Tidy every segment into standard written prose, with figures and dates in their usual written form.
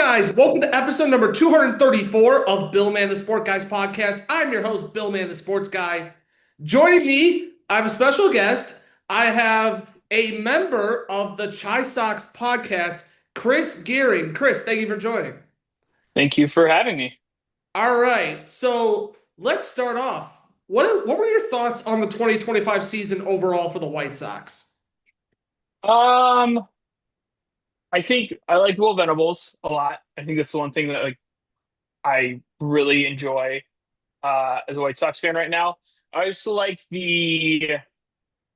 Guys? Welcome to episode number 234 of Bill Man the Sport Guys podcast. I'm your host, Bill Man the Sports Guy. Joining me, I have a special guest. I have a member of the ChiSoxTalk Podcast, Chris Ghering. Chris, thank you for joining. Thank you for having me. All right, so let's start off. What were your thoughts on the 2025 season overall for the White Sox? Um, I think I like Will Venables a lot. I think that's the one thing that I really enjoy as a White Sox fan right now. I also like the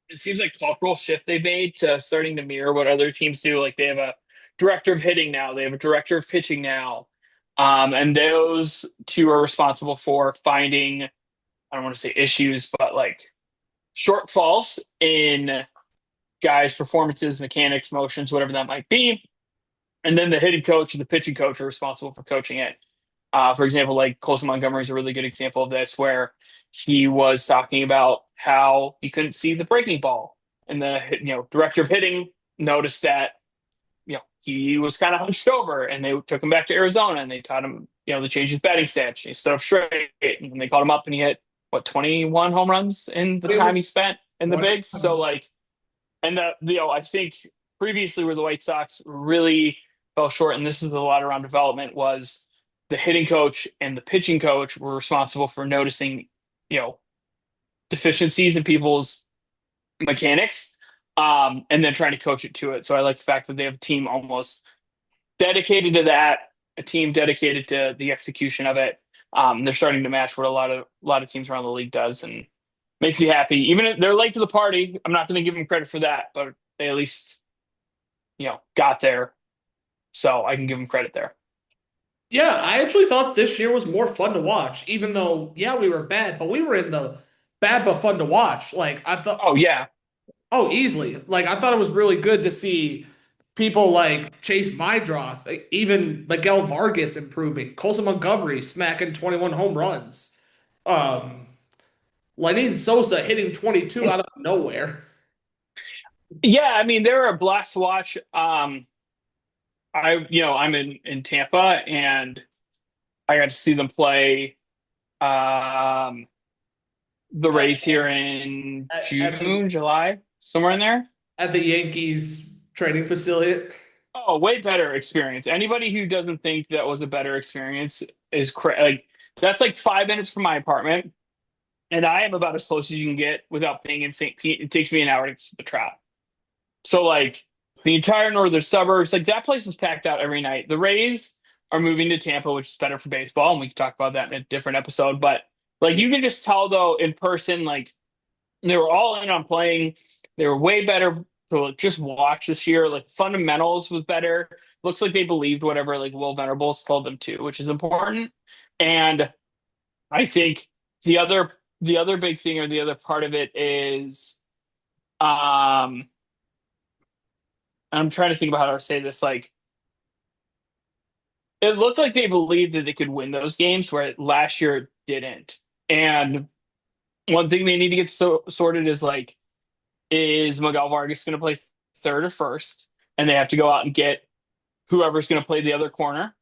it seems like cultural shift they made to starting to mirror what other teams do. Like they have a director of hitting now, they have a director of pitching now. And those two are responsible for finding, I don't want to say issues, but like shortfalls in guys' performances, mechanics, motions, whatever that might be. And then the hitting coach and the pitching coach are responsible for coaching it. For example, like Colson Montgomery is a really good example of this, where he was talking about how he couldn't see the breaking ball, and the director of hitting noticed that he was kind of hunched over, and they took him back to Arizona and they taught him to change his batting stance. He stood up straight, and they called him up, and he hit what 21 home runs in the time he spent in the bigs. So like, and I think previously where the White Sox really fell short, and this is a lot around development, was the hitting coach and the pitching coach were responsible for noticing, you know, deficiencies in people's mechanics, and then trying to coach it to it. So I like the fact that they have a team almost dedicated to that, a team dedicated to the execution of it. They're starting to match what a lot of teams around the league does, and makes me happy. Even if they're late to the party, I'm not going to give them credit for that, but they at least got there, so I can give them credit there. Yeah, I actually thought this year was more fun to watch, even though, yeah, we were bad, but we were in the bad but fun to watch. Like, I thought, Oh yeah, oh, easily. Like, I thought it was really good to see people like Chase Mydroth, like, even Miguel Vargas improving, Colson Montgomery smacking 21 home runs, um, Lenyn Sosa hitting 22 out of nowhere. yeah. I mean, they're a blast to watch. I'm in Tampa, and I got to see them play um, the At, Rays here in at the June, July, somewhere in there. at the Yankees training facility. Oh, way better experience. Anybody who doesn't think that was a better experience is like that's like 5 minutes from my apartment, and I am about as close as you can get without being in St. Pete. It takes me an hour to get to the Trop. So like the entire northern suburbs, like that place was packed out every night. The Rays are moving to Tampa, which is better for baseball, and we can talk about that in a different episode. But like you can just tell though in person, like they were all in on playing. They were way better to just watch this year. Like fundamentals was better. Looks like they believed whatever like Will Venables told them to, which is important. And I think the other big thing, or the other part of it is um I'm trying to think about how to say this. Like it looked like they believed that they could win those games where last year it didn't. And one thing they need to get sorted is like, is Miguel Vargas going to play third or first? And they have to go out and get whoever's going to play the other corner.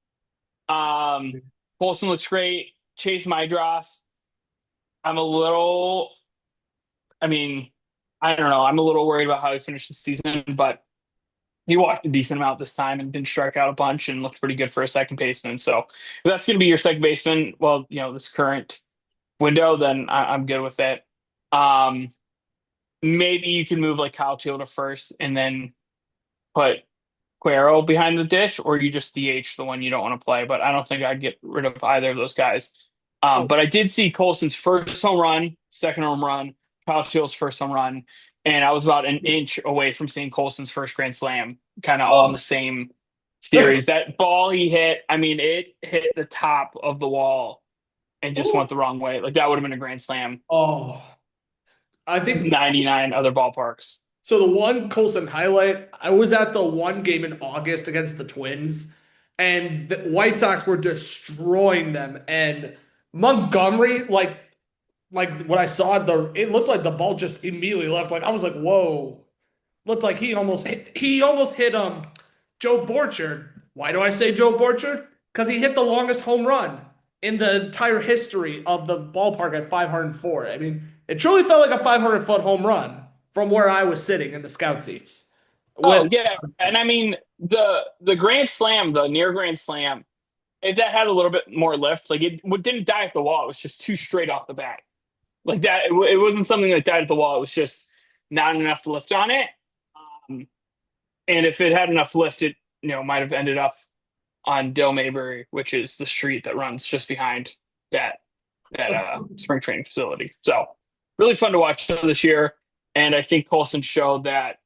Um, Polson looks great. Chase Mydroth. I'm a little, I mean, I don't know. I'm a little worried about how he finished the season, but he walked a decent amount this time and didn't strike out a bunch and looked pretty good for a second baseman. So if that's going to be your second baseman, well, this current window, then I'm good with it. Um, Maybe you can move like Kyle Teal to first and then put Cuero behind the dish, or you just DH the one you don't want to play. But I don't think I'd get rid of either of those guys. Oh, But I did see Colson's first home run, second home run, Kyle Teal's first home run, and I was about an inch away from seeing Colson's first grand slam, kind of all in oh. the same series. That ball he hit, I mean, it hit the top of the wall and just Ooh. went the wrong way. Like that would have been a grand slam. Oh, I think 99 other ballparks. so. The one Colson highlight, I was at the one game in August against the Twins, and the White Sox were destroying them. And Montgomery, like when I saw it looked like the ball just immediately left. Like I was like, whoa. Looked like he almost hit Joe Borchard Why do I say Joe Borchard? Because he hit the longest home run in the entire history of the ballpark at 504. I mean, it truly felt like a 500-foot home run from where I was sitting in the scout seats. Oh With yeah, and I mean the grand slam, the near grand slam, if that had a little bit more lift, like it didn't die at the wall. It was just too straight off the bat. Like that, it wasn't something that died at the wall. It was just not enough lift on it. Um, and if it had enough lift, it might have ended up on Dale Maybury, which is the street that runs just behind that spring training facility. So really fun to watch this year, and I think Colson showed that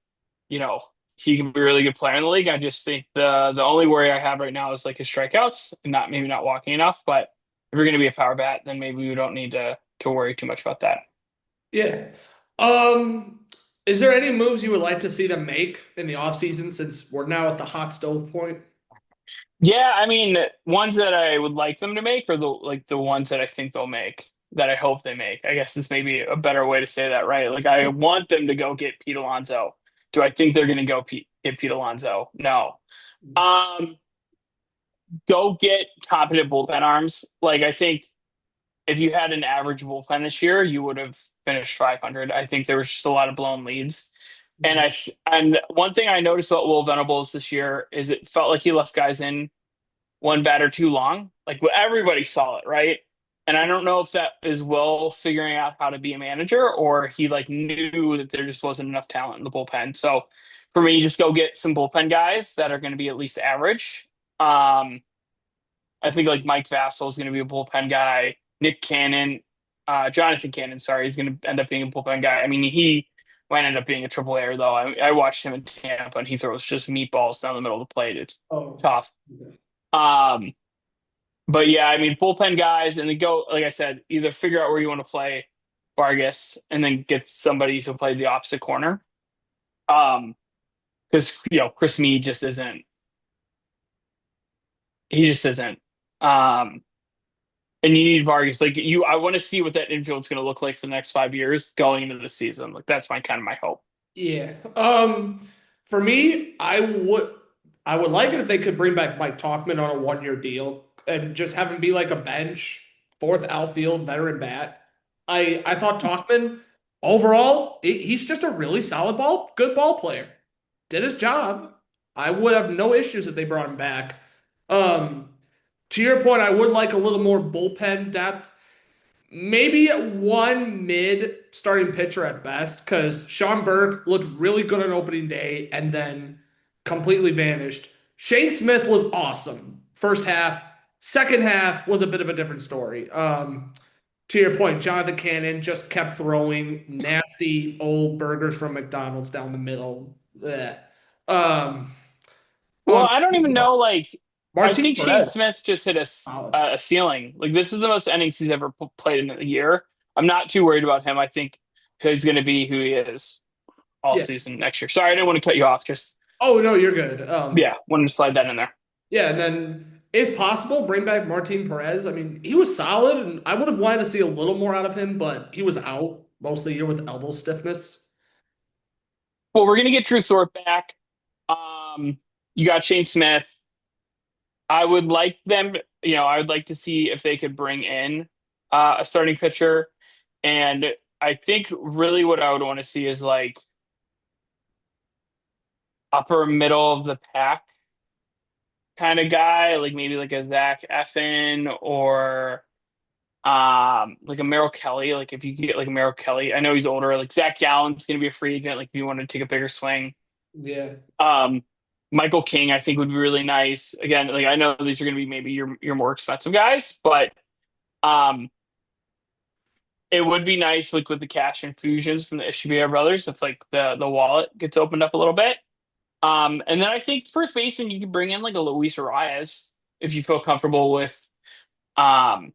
you know he can be a really good player in the league. I just think the only worry I have right now is like his strikeouts and not maybe not walking enough. But if you're going to be a power bat, then maybe we don't need to worry too much about that. yeah. Um, is there any moves you would like to see them make in the offseason since we're now at the hot stove point? Yeah, I mean, ones that I would like them to make are the ones that I think they'll make, that I hope they make. I guess this may be a better way to say that, right? Like I want them to go get Pete Alonso. Do I think they're going to get Pete Alonso? No. Um, Go get competent bullpen arms. Like I think if you had an average bullpen this year, you would have finished 500. I think there was just a lot of blown leads. And one thing I noticed about Will Venables this year is it felt like he left guys in one batter too long. Like everybody saw it, right? And I don't know if that is Will figuring out how to be a manager or he like knew that there just wasn't enough talent in the bullpen. So for me, just go get some bullpen guys that are going to be at least average. Um, I think like Mike Vassell is going to be a bullpen guy. Nick Cannon, Jonathan Cannon, sorry, he's going to end up being a bullpen guy. I mean, he might end up being a triple A though. I watched him in Tampa and he throws just meatballs down the middle of the plate. It's Oh, tough. okay. Um, but yeah, I mean, bullpen guys, and then go, like I said, either figure out where you want to play Vargas and then get somebody to play the opposite corner. Because Chris Meade just isn't. He just isn't. Um, and you need Vargas. Like I want to see what that infield's going to look like for the next 5 years going into the season. Like that's my hope. Yeah. For me, I would like it if they could bring back Mike Talkman on a 1-year deal and just have him be like a bench, fourth outfield veteran bat. I thought Talkman overall, he's just a really solid good ball player. Did his job. I would have no issues if they brought him back. Um, to your point, I would like a little more bullpen depth. Maybe one mid starting pitcher at best, because Sean Burke looked really good on opening day and then completely vanished. Shane Smith was awesome first half. Second half was a bit of a different story. To your point, Jonathan Cannon just kept throwing nasty old burgers from McDonald's down the middle. Blech. Um, Well, on I don't even know. Like, I Martin think Shane Perez. Smith just hit Solid. a ceiling. Like, this is the most innings he's ever played in a year. I'm not too worried about him. I think he's going to be who he is all Yeah. season next year. Sorry, I didn't want to cut you off. Just Oh no, you're good. yeah, wanted to slide that in there. Yeah, and then if possible, bring back Martin Perez. I mean, he was solid, and I would have wanted to see a little more out of him, but he was out most of the year with elbow stiffness. Well, we're going to get Drew Thorpe back. Um, you got Shane Smith. I would like them. I would like to see if they could bring in a starting pitcher, and I think really what I would want to see is like upper middle of the pack kind of guy, like maybe like a Zach Effen or like a Merrill Kelly. Like if you get like a Merrill Kelly, I know he's older. Like Zach Gallen's gonna be a free agent. Like if you want to take a bigger swing, Yeah. um, Michael King I think would be really nice. Again, like I know these are gonna be maybe your more expensive guys, but um, it would be nice like with the cash infusions from the Ishibia brothers if like the wallet gets opened up a little bit. And then I think first baseman you can bring in like a Luis Arias if you feel comfortable with um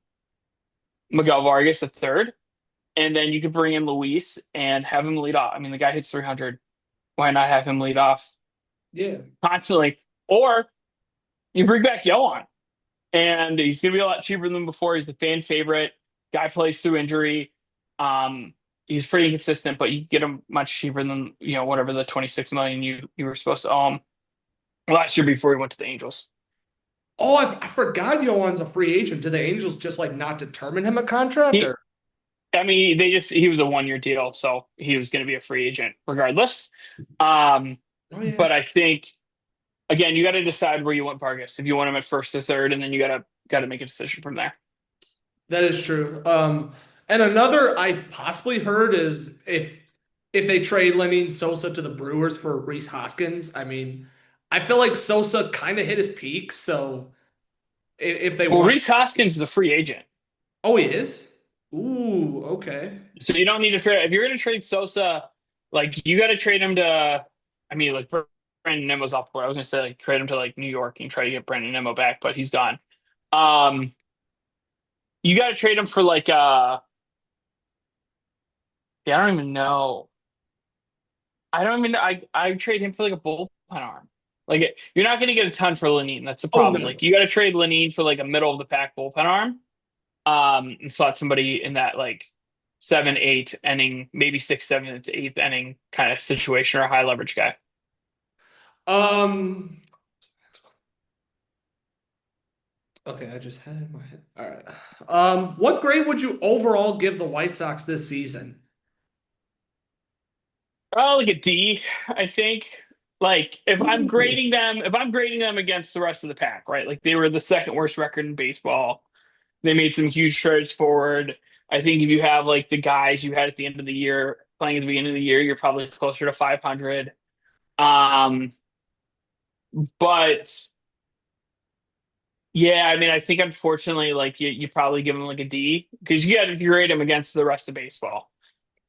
Miguel Vargas the third, and then you could bring in Luis and have him lead off. I mean, the guy hits 300. Why not have him lead off Yeah. constantly? Or you bring back Yohan, and he's going to be a lot cheaper than before. He's the fan favorite. Guy plays through injury. Um, he's pretty consistent, but you get him much cheaper than whatever the 26 million you were supposed to owe him last year before he went to the Angels. Oh, I forgot Yoan's a free agent. Did the Angels just like not determine him a contract He, or? I mean, he was a 1 year deal, so he was going to be a free agent regardless. Um, Oh yeah, but I think again, you got to decide where you want Vargas. If you want him at first or third, and then you got to make a decision from there. that is true. And another I possibly heard is if they trade Lenny Sosa to the Brewers for Reese Hoskins. I mean, I feel like Sosa kind of hit his peak. So if they Well, want, Reese Hoskins is a free agent, oh, he is. Ooh, okay. so you don't need to trade. If you're going to trade Sosa, like you got to trade him to. I mean, like Brandon Nimmo's off the board. I was going to say like trade him to like New York and try to get Brandon Nimmo back, but he's gone. Um, you got to trade him for like yeah, I don't even know. I don't even. I trade him for like a bullpen arm. Like you're not going to get a ton for Lenine. That's the Oh problem. no. Like you got to trade Lenine for like a middle of the pack bullpen arm. And slot somebody in that like 7, 8 inning, maybe 6, 7, 8 inning kind of situation or a high leverage guy. Um. Okay, I just had it in my head. All right. What grade would you overall give the White Sox this season? Oh, like a D, I think. Like Ooh. if I'm grading them against the rest of the pack, right? Like they were the second worst record in baseball. They made some huge strides forward. I think if you have like the guys you had at the end of the year playing at the beginning of the year, you're probably closer to 500. Um, but yeah, I mean, I think unfortunately, like you probably give them like a D because you got to grade them against the rest of baseball.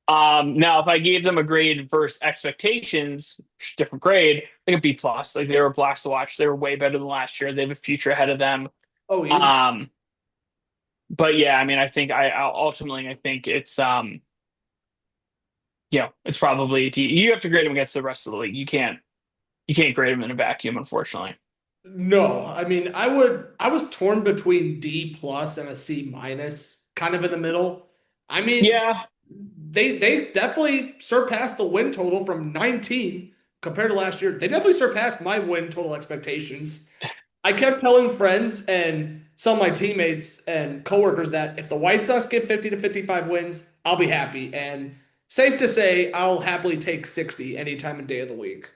Now if I gave them a grade versus expectations, different grade, like a B plus. Like they were a blast to watch. They were way better than last year. They have a future ahead of them. Oh, easy. Um, but yeah, I mean, I think ultimately I think it's it's probably a D. You have to grade them against the rest of the league. You can't grade them in a vacuum, unfortunately. No, I mean, I was torn between D plus and a C minus, kind of in the middle. I mean, Yeah, they definitely surpassed the win total from 19 compared to last year. They definitely surpassed my win total expectations. I kept telling friends and some of my teammates and coworkers that if the White Sox get 50 to 55 wins, I'll be happy. And safe to say, I'll happily take 60 any time and day of the week.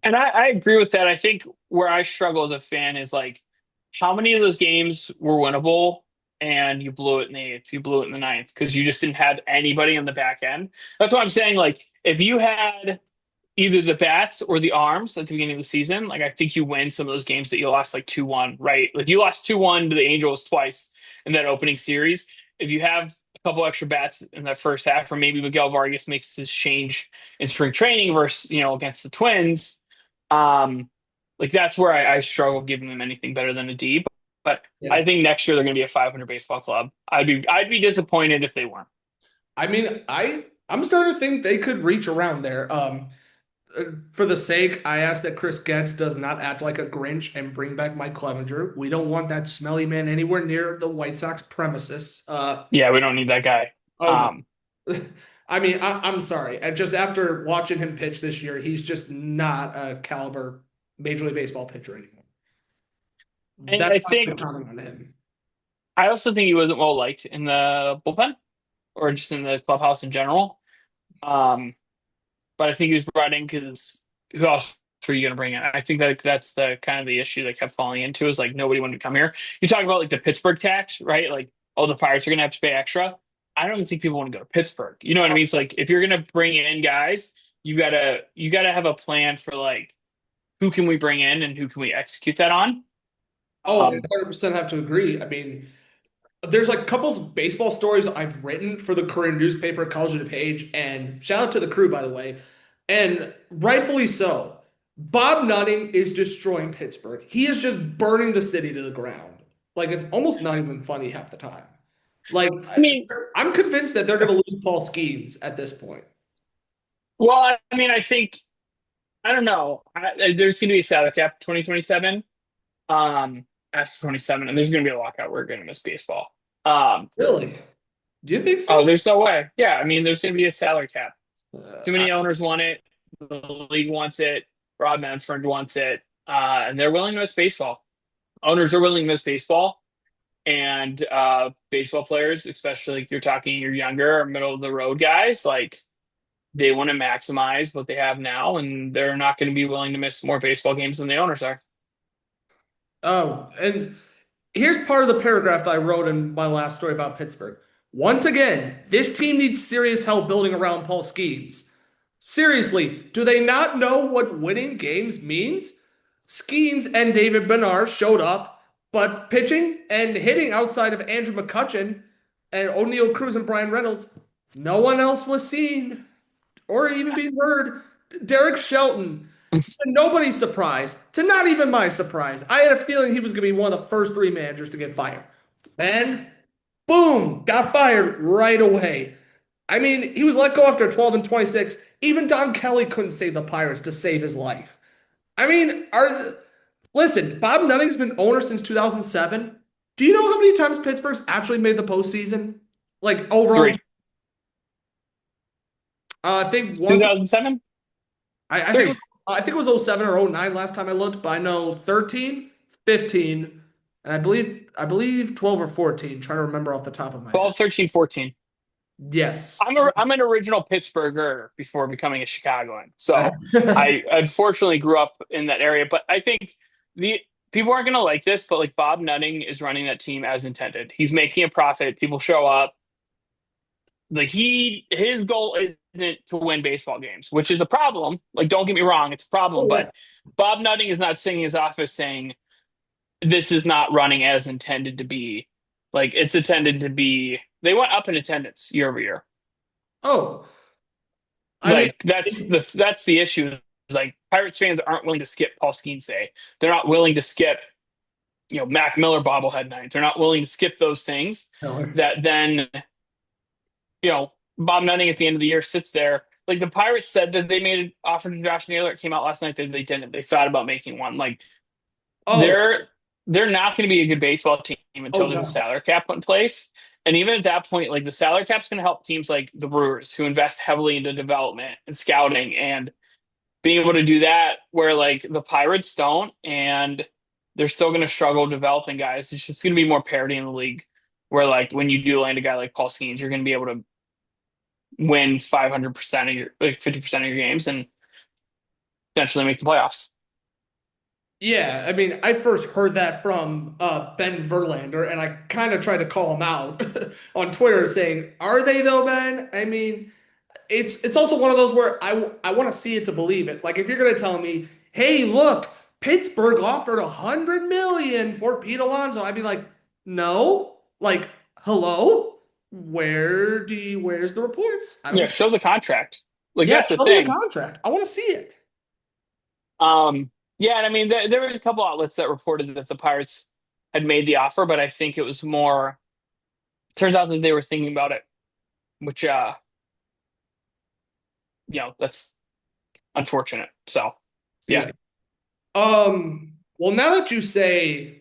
and I agree with that. I think where I struggle as a fan is like how many of those games were winnable and you blew it in the eighth, you blew it in the ninth because you just didn't have anybody on the back end. That's why I'm saying like if you had either the bats or the arms at the beginning of the season, like I think you win some of those games that you lost like 2-1, right? Like you lost 2-1 to the Angels twice in that opening series. If you have a couple extra bats in that first half, or maybe Miguel Vargas makes his change in spring training versus, against the Twins, um, like that's where I struggle giving them anything better than a D. But Yeah. I think next year they're going to be a 500 baseball club. I'd be disappointed if they weren't. I mean, I'm starting to think they could reach around there. For the sake, I ask that Chris Getz does not act like a Grinch and bring back Mike Clevenger. We don't want that smelly man anywhere near the White Sox premises. Yeah, we don't need that guy. Oh Um, no. I mean, I'm sorry. And just after watching him pitch this year, he's just not a caliber Major League Baseball pitcher anymore. and That's I why I'm think counting on him. I also think he wasn't well liked in the bullpen or just in the clubhouse in general. Um, but I think he was brought in because who else were you going to bring in? I think that that's the kind of the issue that kept falling into is like nobody wanted to come here. You talk about like the Pittsburgh tax, right? Like, oh, the Pirates are going to have to pay extra. I don't even think people want to go to Pittsburgh. You know what I mean? So like, if you're going to bring in guys, you gotta have a plan for like who can we bring in and who can we execute that on. Oh, I Um, 100% have to agree. I mean, there's like a couple of baseball stories I've written for the Korean newspaper, College of the Page, and shout out to the crew, by the way. And rightfully so. Bob Nutting is destroying Pittsburgh. He is just burning the city to the ground. Like it's almost not even funny half the time. Like I mean, I'm convinced that they're going to lose Paul Skeens at this point. well, I mean, I think I don't know. There's going to be a salary cap 2027. After 27, and there's going to be a lockout. We're going to miss baseball. Um, Really? Do you think oh, so? there's no way. Yeah, I mean, there's going to be a salary cap. Too I, many owners want it. The league wants it. Rob Manfred wants it, and they're willing to miss baseball. Owners are willing to miss baseball, and baseball players, especially if you're talking your younger or middle of the road guys, like they want to maximize what they have now, and they're not going to be willing to miss more baseball games than the owners are. Oh, and here's part of the paragraph that I wrote in my last story about Pittsburgh. Once again, this team needs serious help building around Paul Skeens. Seriously, do they not know what winning games means? Skeens and David Bernard showed up, but pitching and hitting outside of Andrew McCutchen and O'Neill Cruz and Brian Reynolds, no one else was seen or even being heard. Derek Shelton, to nobody's surprise, to not even my surprise. I had a feeling he was going to be one of the first three managers to get fired. And boom, got fired right away. I mean, he was let go after 12 and 26. Even Don Kelly couldn't save the Pirates to save his life. I mean, listen, Bob Nutting's been owner since 2007. Do you know how many times Pittsburgh's actually made the postseason? Like overall, Three. I think once. 2007? I think it was, Three. I think it was '07 or '09 last time I looked, but I know 13, 15, and I believe 12 or 14. Trying to remember off the top of my head. 12, 13, 14. Yes. I'm an original Pittsburgher before becoming a Chicagoan. So I unfortunately grew up in that area. But I think the people aren't gonna like this, but like Bob Nutting is running that team as intended. He's making a profit. People show up. Like his goal isn't to win baseball games, which is a problem. Like, don't get me wrong, it's a problem. Oh yeah. But Bob Nutting is not sitting in his office saying this is not running as intended to be. Like it's intended to be. They went up in attendance year over year. Oh, I mean, Like that's the issue. Like Pirates fans aren't willing to skip Paul Skeens Day. They're not willing to skip, Mac Miller bobblehead night. They're not willing to skip those things Miller. that then, Bob Nutting at the end of the year sits there. Like the Pirates said that they made an offer to Josh Naylor. It came out last night that they didn't. They thought about making one. Like Oh, they're they're not going to be a good baseball team oh until there's a no. salary cap put in place. And even at that point, like the salary cap's going to help teams like the Brewers, who invest heavily into development and scouting and being able to do that, where like the Pirates don't, and they're still going to struggle developing guys. It's just going to be more parity in the league, where like when you do land a guy like Paul Skeens, you're going to be able to win 500% of your, like 50% of your games and potentially make the playoffs. Yeah, I mean, I first heard that from Ben Verlander, and I kind of tried to call him out on Twitter, saying, "Are they though, Ben?" I mean, it's also one of those where I want to see it to believe it. Like if you're gonna tell me, "Hey, look, Pittsburgh offered 100 million for Pete Alonso," I'd be like, "No, like, hello, where's the reports? I Yeah, don't see." show the contract. Like Yeah, that's the show me the thing. contract. I want to see it. Yeah, and I mean, there were a couple outlets that reported that the Pirates had made the offer, but I think it was more. Turns out that they were thinking about it, which, that's unfortunate. So, yeah. Yeah. Well, now that you're saying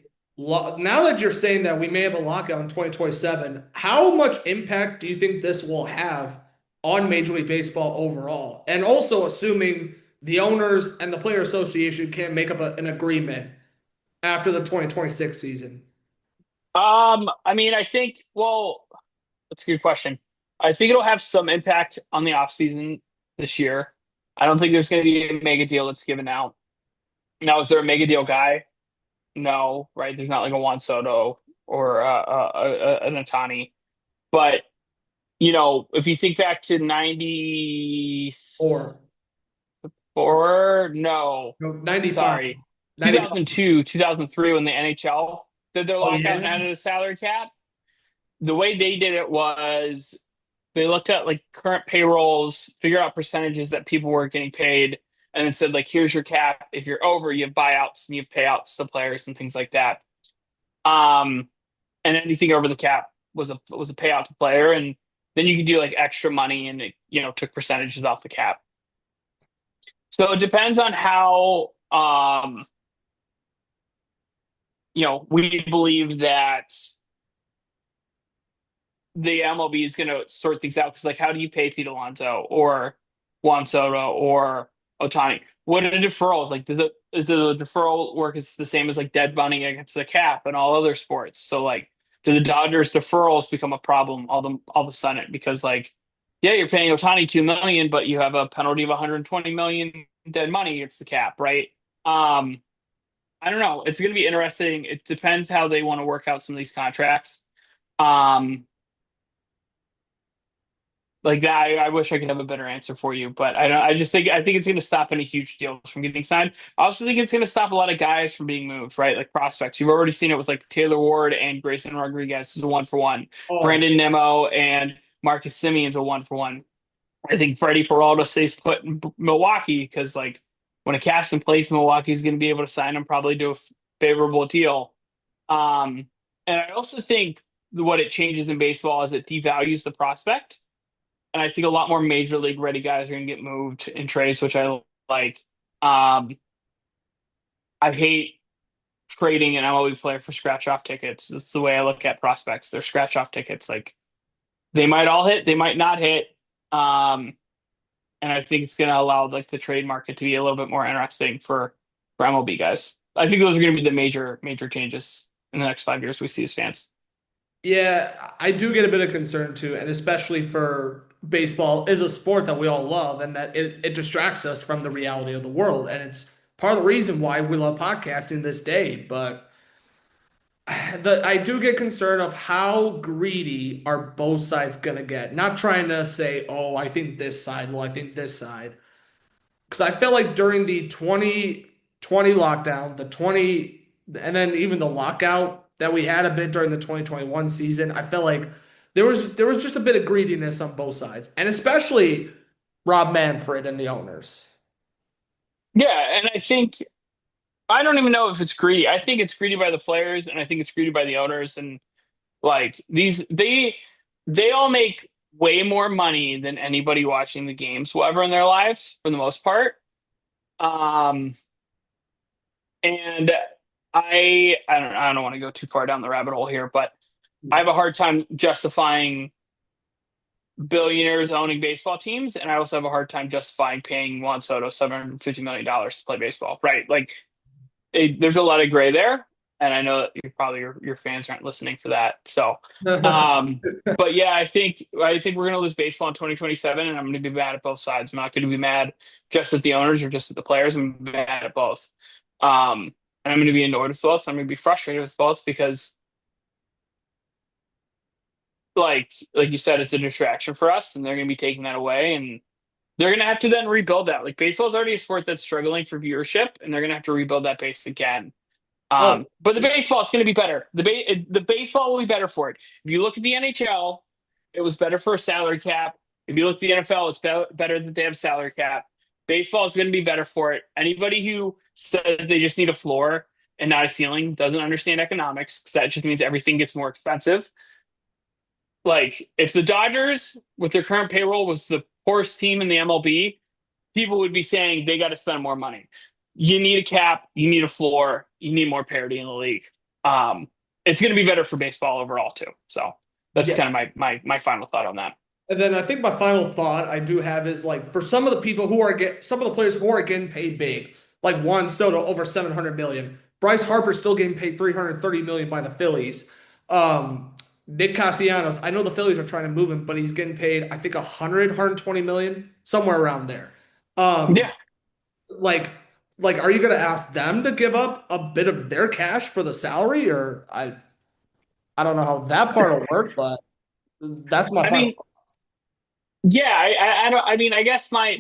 that we may have a lockout in 2027, how much impact do you think this will have on Major League Baseball overall? And also assuming the owners and the player association can't make up an agreement after the 2026 season. I mean, I think, well, that's a good question. I think it'll have some impact on the offseason this year. I don't think there's going to be a mega deal that's given out. Now, is there a mega deal guy? No, right? There's not like a Juan Soto or an Otani. But, if you think back to 94, Or no, no, 95. sorry, 95. 2002, 2003, when the NHL did their Oh lockout and yeah. added a salary cap, the way they did it was they looked at like current payrolls, figure out percentages that people were getting paid, and then said like, here's your cap. If you're over, you have buyouts and you have payouts to players and things like that. Um, and anything over the cap was a payout to player, and then you could do like extra money, and it took percentages off the cap. So it depends on how we believe that the MLB is going to sort things out, because like how do you pay Pete Alonso or Juan Soto or Otani? what are deferrals like? Is the deferral work is the same as like dead money against the cap and all other sports? So like, do the Dodgers deferrals become a problem all of a sudden? Because like, yeah, you're paying Otani 2 million, but you have a penalty of 120 million dead money. It's the cap, right? Um, I don't know. It's going to be interesting. It depends how they want to work out some of these contracts. Um, like that, I wish I could have a better answer for you, but I don't. I think it's going to stop any huge deals from getting signed. I also think it's going to stop a lot of guys from being moved, right? Like prospects. You've already seen it with like Taylor Ward and Grayson Rodriguez is a 1-for-1. Oh, Brandon Nemo and Marcus Simeon's a 1-for-1. I think Freddie Peralta stays put in Milwaukee because like when a cap's in place, Milwaukee's going to be able to sign him probably to a favorable deal. And I also think what it changes in baseball is it devalues the prospect. And I think a lot more major league ready guys are going to get moved in trades, which I like. Um, I hate trading an MLB player for scratch off tickets. That's the way I look at prospects. They're scratch off tickets. Like they might all hit, they might not hit. Um, and I think it's going to allow like the trade market to be a little bit more interesting for MLB guys. I think those are going to be the major changes in the next 5 years we see as fans. yeah, I do get a bit of concern too, and especially for baseball is a sport that we all love and that it distracts us from the reality of the world. And it's part of the reason why we love podcasting this day. But I do get concerned of how greedy are both sides gonna get. Not trying to say, oh, I think this side, well, I think this side. Because I felt like during the 2020 lockdown, the 20, and then even the lockout that we had a bit during the 2021 season, I felt like there was just a bit of greediness on both sides, and especially Rob Manfred and the owners. Yeah, and I think I don't even know if it's greedy. I think it's greedy by the players, and I think it's greedy by the owners. And like these, they all make way more money than anybody watching the games will ever in their lives, for the most part. Um, and I don't want to go too far down the rabbit hole here, but I have a hard time justifying billionaires owning baseball teams, and I also have a hard time justifying paying Juan Soto $750 million to play baseball. Right? Like there's a lot of gray there, and I know that you probably your fans aren't listening for that. So, but yeah, I think we're gonna lose baseball in 2027, and I'm gonna be mad at both sides. I'm not gonna be mad just at the owners or just at the players. I'm gonna be mad at both, and I'm gonna be annoyed with both. I'm gonna be frustrated with both because, like you said, it's a distraction for us, and they're gonna be taking that away, and they're going to have to then rebuild that. Like baseball is already a sport that's struggling for viewership, and they're going to have to rebuild that base again. Oh, But the baseball is going to be better. The baseball will be better for it. If you look at the NHL, it was better for a salary cap. If you look at the NFL, it's better that they have salary cap. Baseball is going to be better for it. Anybody who says they just need a floor and not a ceiling doesn't understand economics, because that just means everything gets more expensive. Like if the Dodgers with their current payroll was the poorest team in the MLB, people would be saying they got to spend more money. You need a cap, you need a floor, you need more parity in the league. Um, it's going to be better for baseball overall too. So that's yeah. kind of my final thought on that. And then I think my final thought I do have is like for some of the people who are get some of the players who are getting paid big, like Juan Soto over 700 million. Bryce Harper still getting paid 330 million by the Phillies. Nick Castellanos, I know the Phillies are trying to move him, but he's getting paid, I think 120 million, somewhere around there. Um, Yeah. like are you gonna ask them to give up a bit of their cash for the salary? Or I don't know how that part will work, but that's my I final mean, yeah, I don't, I mean, I guess my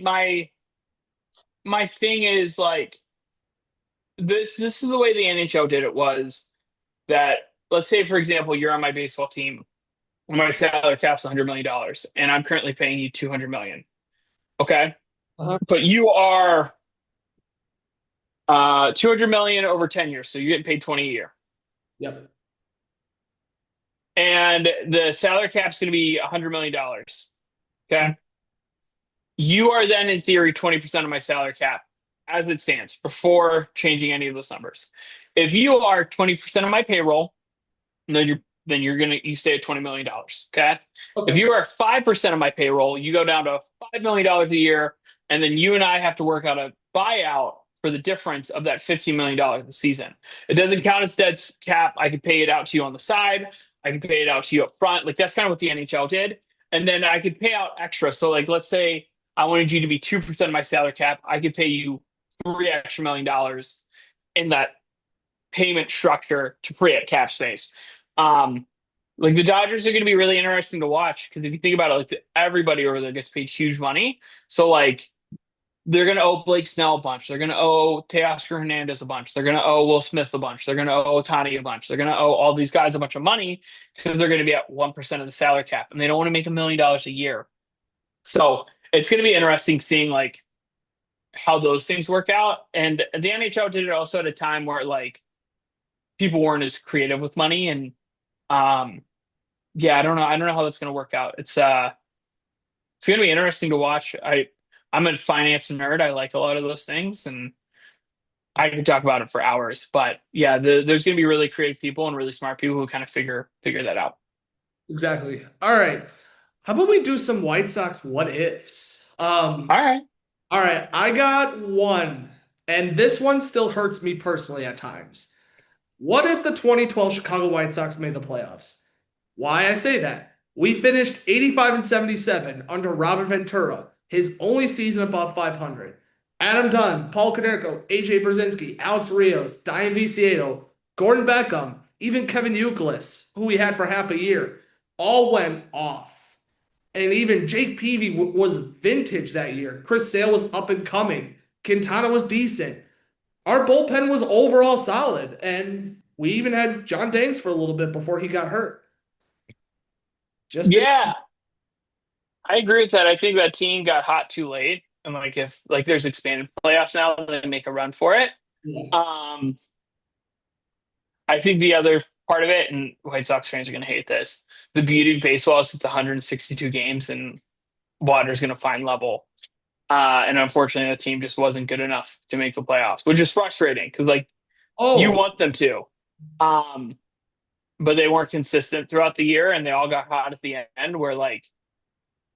thing is like this is the way the NHL did it was that let's say for example you're on my baseball team and my salary cap's $100 million and I'm currently paying you 200 million. Okay. thought. But you are 200 million over 10 years, so you're getting paid 20 a year. Yep. And the salary cap's going to be $100 million. Okay. You are then in theory 20% of my salary cap as it stands before changing any of those numbers. If you are 20% of my payroll, then you stay at $20 million. Okay. If Okay. you are 5% of my payroll, you go down to $5 million a year and then you and I have to work out a buyout for the difference of that $15 million a season. It doesn't count as dead cap. I could pay it out to you on the side. I could pay it out to you up front. Like that's kind of what the NHL did. And then I could pay out extra. So like let's say I wanted you to be 2% of my salary cap. I could pay you three extra $1 million in that payment structure to free up cap space. Um, like the Dodgers are going to be really interesting to watch because if you think about it, like everybody over there gets paid huge money. So like they're going to owe Blake Snell a bunch. They're going to owe Teoscar Hernandez a bunch. They're going to owe Will Smith a bunch. They're going to owe Otani a bunch. They're going to owe all these guys a bunch of money because they're going to be at 1% of the salary cap and they don't want to make $1 million a year. So it's going to be interesting seeing like how those things work out. And the NHL did it also at a time where like people weren't as creative with money. And um, yeah, I don't know. I don't know how that's going to work out. It's going to be interesting to watch. I'm a finance nerd. I like a lot of those things, and I could talk about it for hours. But yeah, there's going to be really creative people and really smart people who kind of figure that out. Exactly. All right. How about we do some White Sox what ifs? All right. All right. I got one, and this one still hurts me personally at times. What if the 2012 Chicago White Sox made the playoffs? Why I say that? We finished 85 and 77 under Robert Ventura, his only season above 500. Adam Dunn, Paul Konerko, AJ Brzezinski, Alex Rios, Diane Viciedo, Gordon Beckham, even Kevin Youkilis, who we had for half a year, all went off. And even Jake Peavy was vintage that year. Chris Sale was up and coming. Quintana was decent. Our bullpen was overall solid, and we even had John Danks for a little bit before he got hurt. Just Yeah, I agree with that. I think that team got hot too late, and like if like there's expanded playoffs now, they make a run for it. yeah. Um, I think the other part of it, and White Sox fans are going to hate this, the beauty of baseball is it's 162 games and water's going to find level. And unfortunately, the team just wasn't good enough to make the playoffs, which is frustrating because like you Oh, want them to, um, but they weren't consistent throughout the year, and they all got hot at the end. Where like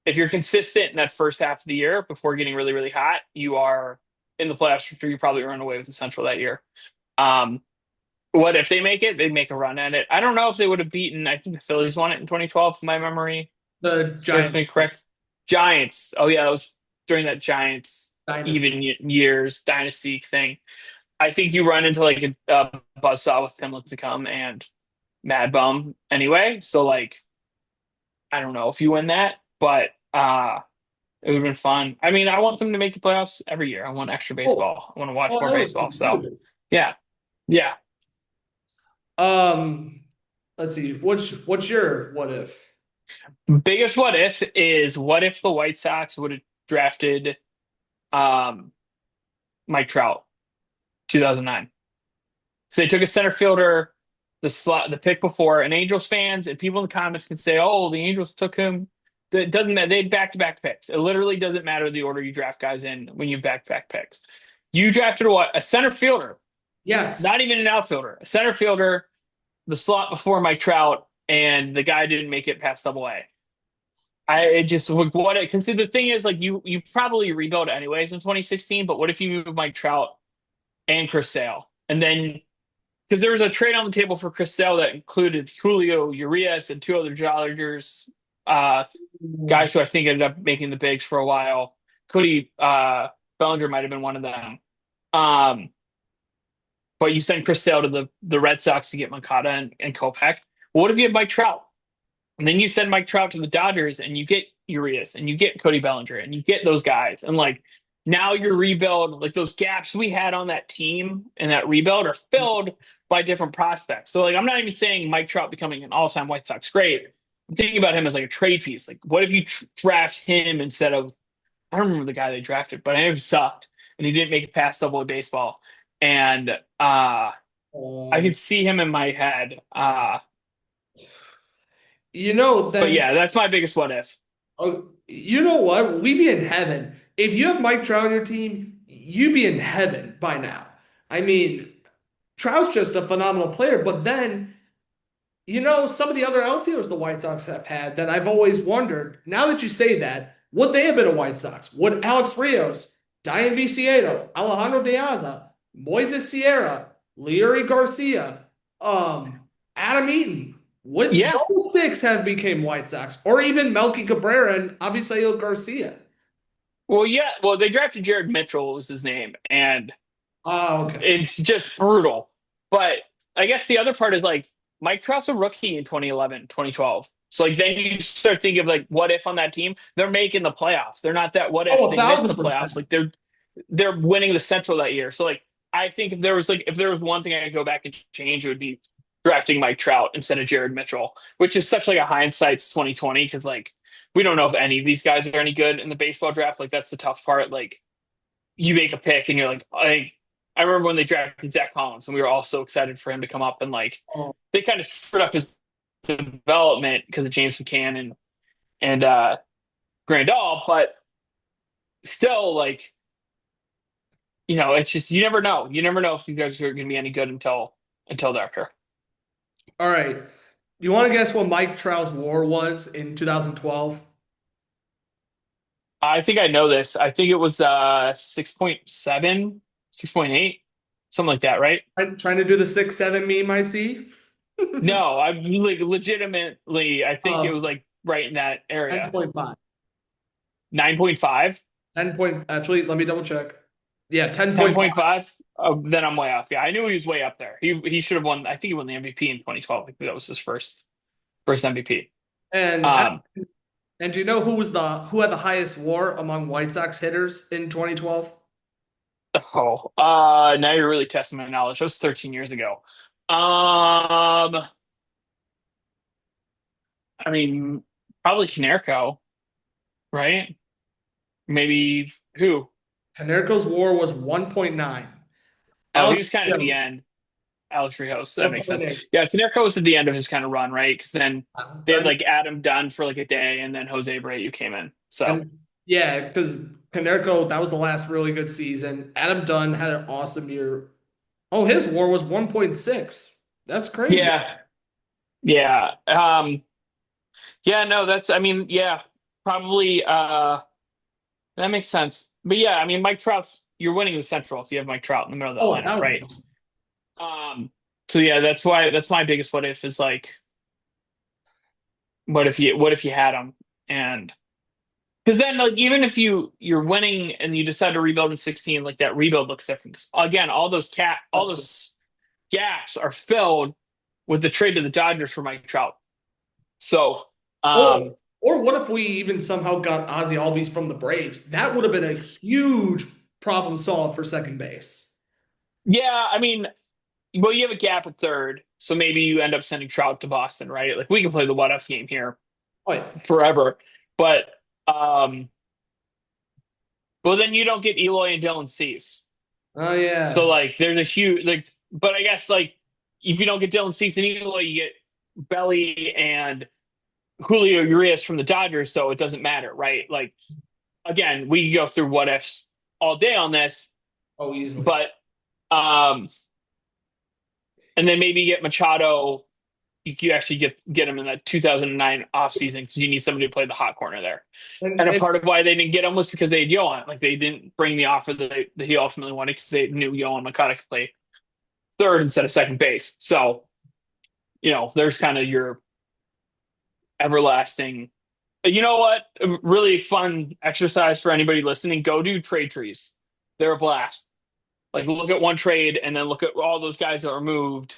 if you're consistent in that first half of the year before getting really really hot, you are in the playoffs for sure. You probably run away with the Central that year. Um, what if they make it? They make a run at it. I don't know if they would have beaten. I think the Phillies won it in 2012. If my memory the serves Giants me correct. Giants. Oh yeah, that was during that Giants even dynasty. years dynasty thing. I think you run into like a buzzsaw with Tim Lincecum and Mad Bum anyway. So like, I don't know if you win that, but it would have been fun. I mean, I want them to make the playoffs every year. I want extra Oh, baseball. I want to watch oh, more I was baseball. So too. yeah, yeah. Um, let's see. What's your what if? Biggest what if is what if the White Sox would have drafted um Mike Trout 2009. So they took a center fielder, the pick before, and Angels fans and people in the comments can say, "Oh, the Angels took him." It doesn't matter. They had back-to-back picks. It literally doesn't matter the order you draft guys in when you have back-to-back picks. You drafted what? A center fielder, Yes. not even an outfielder, a center fielder, the slot before Mike Trout, and the guy didn't make it past Double A. I it just what it because the thing is like you probably rebuild anyways in 2016, but what if you move Mike Trout and Chris Sale and then because there was a trade on the table for Chris Sale that included Julio Urias and two other Dodgers uh, guys who I think ended up making the bigs for a while. Cody Bellinger might have been one of them. Um, but you send Chris Sale to the Red Sox to get Moncada and Kopech. What if you had Mike Trout? And then you send Mike Trout to the Dodgers and you get Urias and you get Cody Bellinger and you get those guys. And like now your rebuild, like those gaps we had on that team and that rebuild are filled by different prospects. So like I'm not even saying Mike Trout becoming an all-time White Sox great. I'm thinking about him as like a trade piece. Like what if you draft him instead of I don't remember the guy they drafted, but I know he sucked and he didn't make it past Double A baseball. And I Um, could see him in my head. But then yeah, that's my biggest what if. you know what? We'd be in heaven. If you have Mike Trout on your team, you'd be in heaven by now. I mean, Trout's just a phenomenal player, but then some of the other outfielders the White Sox have had that I've always wondered. Now that you say that, Would they have been a White Sox? Would Alex Rios, Diane Viciedo, Alejandro De Aza, Moises Sierra, Leary Garcia, Adam Eaton, would Yeah. those six have became White Sox? Or even Melky Cabrera and Avisail Garcia? Well, yeah. Well, they drafted Jared Mitchell was his name, and Oh, okay. it's just brutal. But I guess the other part is like Mike Trout's a rookie in 2011, 2012. So like then you start thinking of like what if on that team they're making the playoffs. They're not that what if Oh, a they miss the thousand playoffs. percent. Like they're winning the Central that year. So like I think if there was one thing I could go back and change, it would be drafting Mike Trout instead of Jared Mitchell, which is such like a hindsight's 2020 because like we don't know if any of these guys are any good in the baseball draft. Like that's the tough part. Like you make a pick and you're like, I remember when they drafted Zach Collins and we were all so excited for him to come up and like Oh, they kind of screwed up his development because of James McCann and Grandal, but still like it's just you never know. You never know if these guys are going to be any good until they're here. all right. You want to guess what Mike Trout's WAR was in 2012? I think I know this. I think it was 6.7, 6.8, something like that, right? I'm trying to do the 6-7 meme I see. No, I like legitimately I think it Um, was like right in that area. 10.5. 9.5, 10 point, actually, let me double check. Yeah, 10.5. 10.5. Oh, then I'm way off. Yeah, I knew he was way up there. He should have won. I think he won the MVP in 2012. I think that was his first MVP. And Um, and do you know who had the highest WAR among White Sox hitters in 2012? now you're really testing my knowledge. That was 13 years ago. Um, I mean, probably Canerco, right? Maybe who? Canerco's WAR was 1.9. Oh, he Alex was kind of at the Rios, end. Alex Rios. That makes sense. 1.8. Yeah, Canerco was at the end of his kind of run, right? Because then they had And, like Adam Dunn for like a day, and then Jose Abreu came in. So and yeah, because Canerco, that was the last really good season. Adam Dunn had an awesome year. Oh, his WAR was 1.6. That's crazy. yeah, yeah, yeah. No, that's. I mean, yeah, probably. That makes sense. But yeah, I mean, Mike Trout's. You're winning the Central if you have Mike Trout in the middle of Oh, that a lineup, thousand right? percent. So yeah, that's my biggest what if is like, what if you had him and because then like even if you're winning and you decide to rebuild in 16, like that rebuild looks different. 'Cause, again, all That's good. those gaps are filled with the trade to the Dodgers for Mike Trout. So Or or what if we even somehow got Ozzy Albies from the Braves? That would have been a huge problem solved for second base. yeah, I mean, well, you have a gap at third, so maybe you end up sending Trout to Boston, right? Like we can play the what if game here Oh, yeah. forever, but um, well then you don't get Eloy and Dylan Cease. Oh So yeah. like there's a huge like but I guess like if you don't get Dylan Cease and Eloy, you get Belly and Julio Urias from the Dodgers, so it doesn't matter, right? Like again, we can go through what ifs all day on this, Oh, easily. but um and then maybe get Machado. You actually get him in that 2009 offseason because you need somebody to play the hot corner there. And a And part of why they didn't get him was because they had Yohan. Like they didn't bring the offer that he ultimately wanted because they knew Yohan Makata could play third instead of second base. So, there's kind of your everlasting. You know what? A really fun exercise for anybody listening. Go do trade trees. They're a blast. Like look at one trade and then look at all those guys that were moved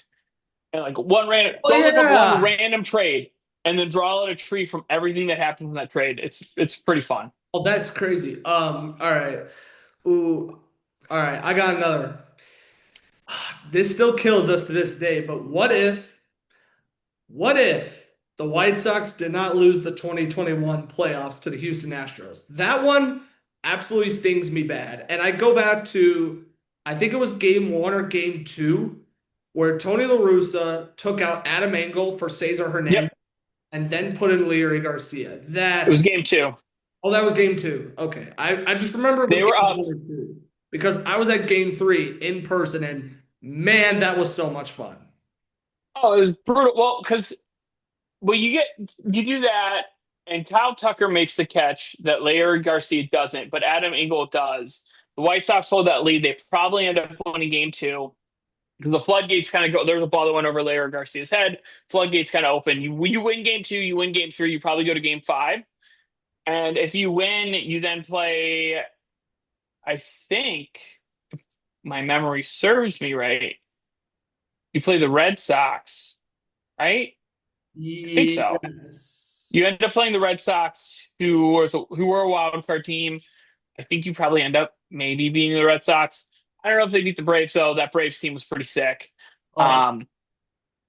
and like one random. oh Go look up one yeah. random trade and then draw out a tree from everything that happened from that trade. It's pretty fun. Oh, that's crazy. All right. Ooh, all right. I got another. This still kills us to this day, but what if the White Sox did not lose the 2021 playoffs to the Houston Astros? That one absolutely stings me bad. And I go back to, I think it was game one or game two, where Tony La Russa took out Adam Engel for Cesar Yep, Hernandez and then put in Leary Garcia. it was That, game two. oh, that was game two. Okay. I just remember it was They were game up. one or two because I was at game three in person and man, that was so much fun. Oh, it was brutal. Well, because you do that. and Kyle Tucker makes the catch that Larry Garcia doesn't, but Adam Engel does. The White Sox hold that lead. They probably end up winning game two because the floodgates kind of go. There's a ball that went over Larry Garcia's head. Floodgates kind of open. You win game two, you win game three, you probably go to game five. And if you win, you then play, I think, if my memory serves me right, you play the Red Sox, right? I think so. Yes. You end up playing the Red Sox, who were a wild card team. I think you probably end up maybe beating the Red Sox. I don't know if they beat the Braves, though. That Braves team was pretty sick. Oh,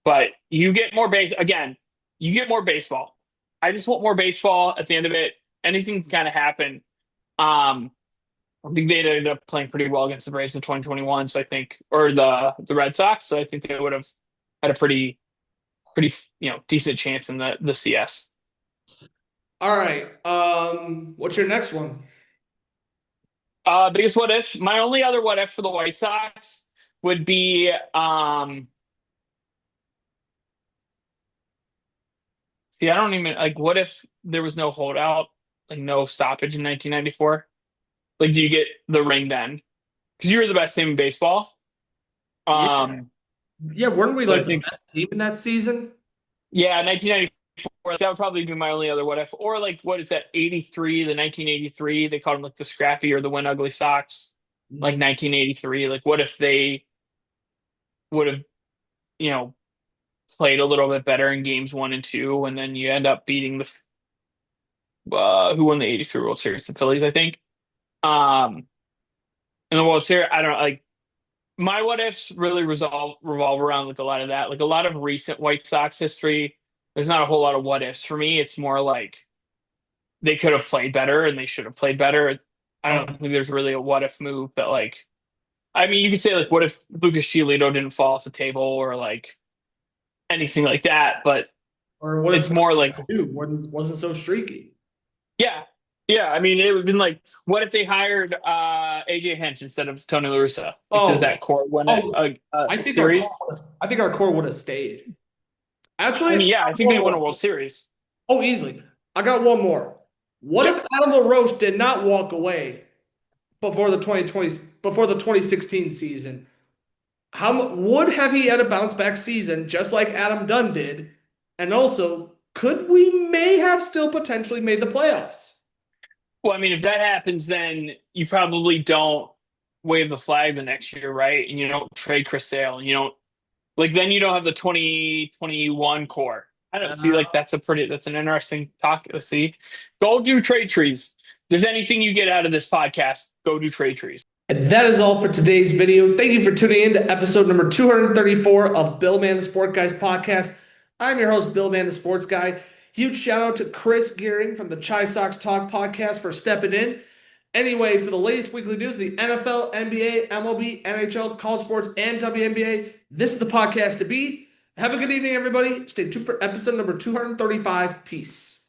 But you get more again, you get more baseball. I just want more baseball at the end of it. Anything can kind of happen. I think they ended up playing pretty well against the Braves in 2021. So I think, or the Red Sox. So I think they would have had a pretty decent chance in the CS. all right. What's your next one? Biggest what if? My only other what if for the White Sox would be see, I don't even like what if there was no holdout, like no stoppage in 1994? Like, do you get the ring then? Because you were the best team in baseball. Yeah, Um, yeah. Weren't we so I like the think best team in that season? yeah, 1994. That would probably be my only other what if. Or like what is that? 83, the 1983. They called them like the Scrappy or the Win Ugly Sox. Like 1983. Like what if they would have you know played a little bit better in games one and two, and then you end up beating the who won the 83 World Series, the Phillies, I think. Um, in the World Series, I don't know. Like my what ifs really revolve around like a lot of that. Like a lot of recent White Sox history. There's not a whole lot of what ifs for me. It's more like they could have played better and they should have played better. I Uh, don't think there's really a what if move that like. I mean, you could say like, what if Lucas Giolito didn't fall off the table or like anything like that, but or what if it's more like, dude wasn't so streaky? yeah, yeah. I mean, it would have been like, what if they hired AJ Hinch instead of Tony La Russa? Like, does Oh, that core win oh, I a think our series? core, I think our core would have stayed. I Actually, mean, yeah, I think they one won a more. World Series. Oh, easily. I got one more. What Yep. if Adam LaRoche did not walk away before the 2016 season? Would have he had a bounce back season just like Adam Dunn did? And also, could we may have still potentially made the playoffs? Well, I mean, if that happens, then you probably don't wave the flag the next year, right? And you don't trade Chris Sale, and you don't like then you don't have the 2021 core. I don't see like that's an interesting talk to see. Go do trade trees. If there's anything you get out of this podcast, go do trade trees. And that is all for today's video. Thank you for tuning in to episode number 234 of Bill Man the Sport Guys podcast. I'm your host, Bill Man the Sports Guy. Huge shout out to Chris Ghering from the ChiSoxTalk Podcast for stepping in. Anyway, for the latest weekly news, the NFL, NBA, MLB, NHL, college sports, and WNBA, this is the podcast to be. Have a good evening, everybody. Stay tuned for episode number 235. Peace.